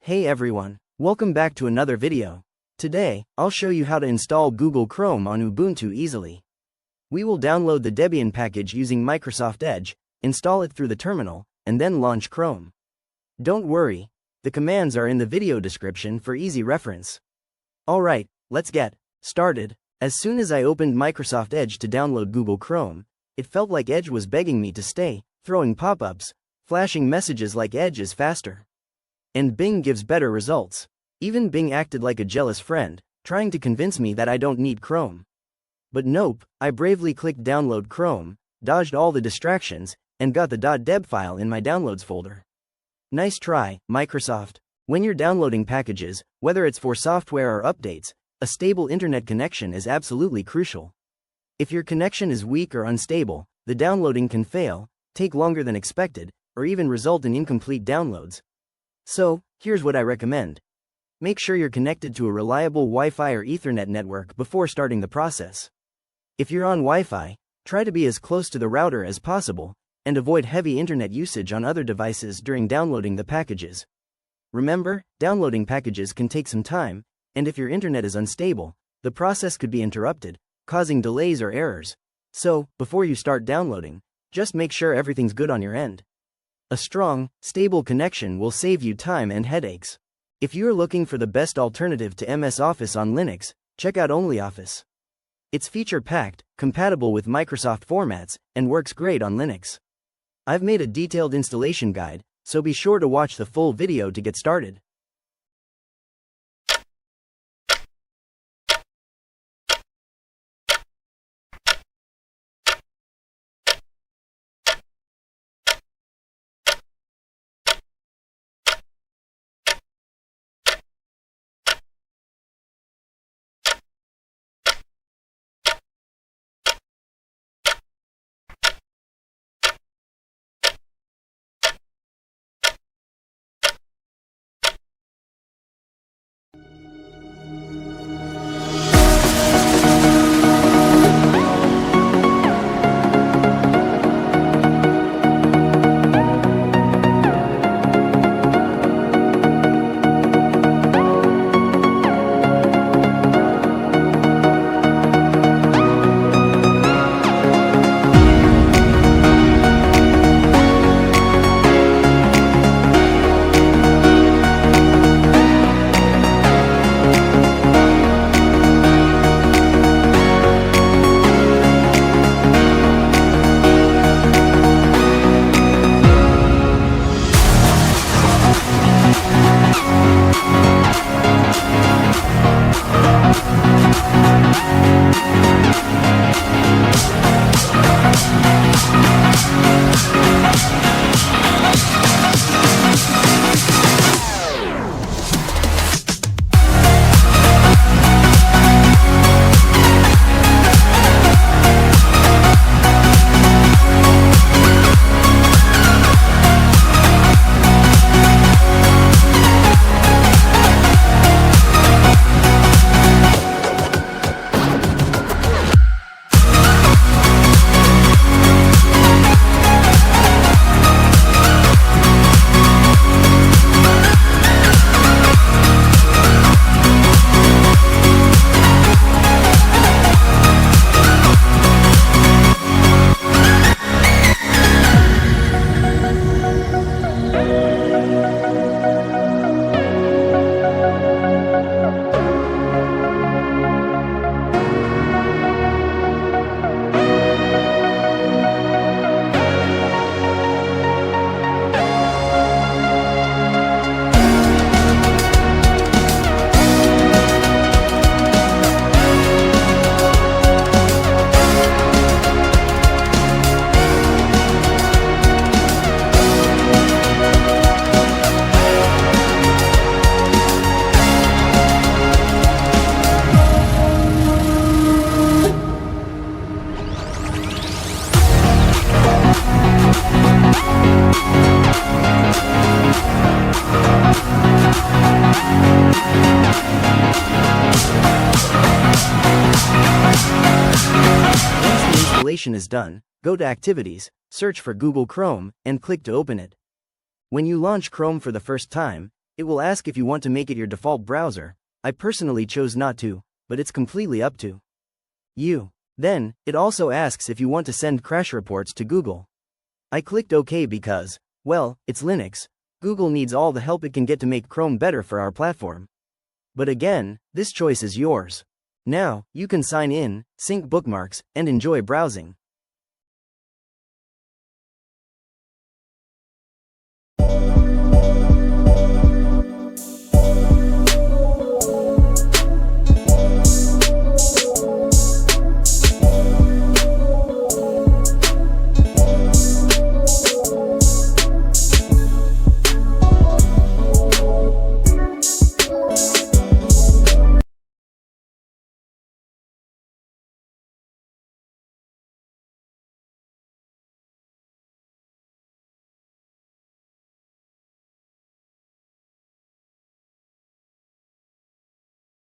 Hey everyone, welcome back to another video. Today, I'll show you how to install Google Chrome on Ubuntu easily. We will download the Debian package using Microsoft Edge, install it through the terminal, and then launch Chrome. Don't worry, the commands are in the video description for easy reference. Alright, let's get started. As soon as I opened Microsoft Edge to download Google Chrome, it felt like Edge was begging me to stay, throwing pop-ups, flashing messages like Edge is faster. And Bing gives better results. Even Bing acted like a jealous friend, trying to convince me that I don't need Chrome. But nope, I bravely clicked download Chrome, dodged all the distractions, and got the .deb file in my downloads folder. Nice try, Microsoft. When you're downloading packages, whether it's for software or updates, a stable internet connection is absolutely crucial. If your connection is weak or unstable, the downloading can fail, take longer than expected, or even result in incomplete downloads. So, here's what I recommend. Make sure you're connected to a reliable Wi-Fi or Ethernet network before starting the process. If you're on Wi-Fi, try to be as close to the router as possible, and avoid heavy internet usage on other devices during downloading the packages. Remember, downloading packages can take some time, and if your internet is unstable, the process could be interrupted, causing delays or errors. So, before you start downloading, just make sure everything's good on your end. A strong, stable connection will save you time and headaches. If you're looking for the best alternative to MS Office on Linux, check out OnlyOffice. It's feature-packed, compatible with Microsoft formats, and works great on Linux. I've made a detailed installation guide, so be sure to watch the full video to get started. installation is done, go to Activities, search for Google Chrome, and click to open it. When you launch Chrome for the first time, It will ask if you want to make it your default browser. I personally chose not to, but it's completely up to you. Then, it also asks if you want to send crash reports to Google. I clicked OK because, well, it's Linux. Google needs all the help it can get to make Chrome better for our platform. But again, this choice is yours. Now, you can sign in, sync bookmarks, and enjoy browsing.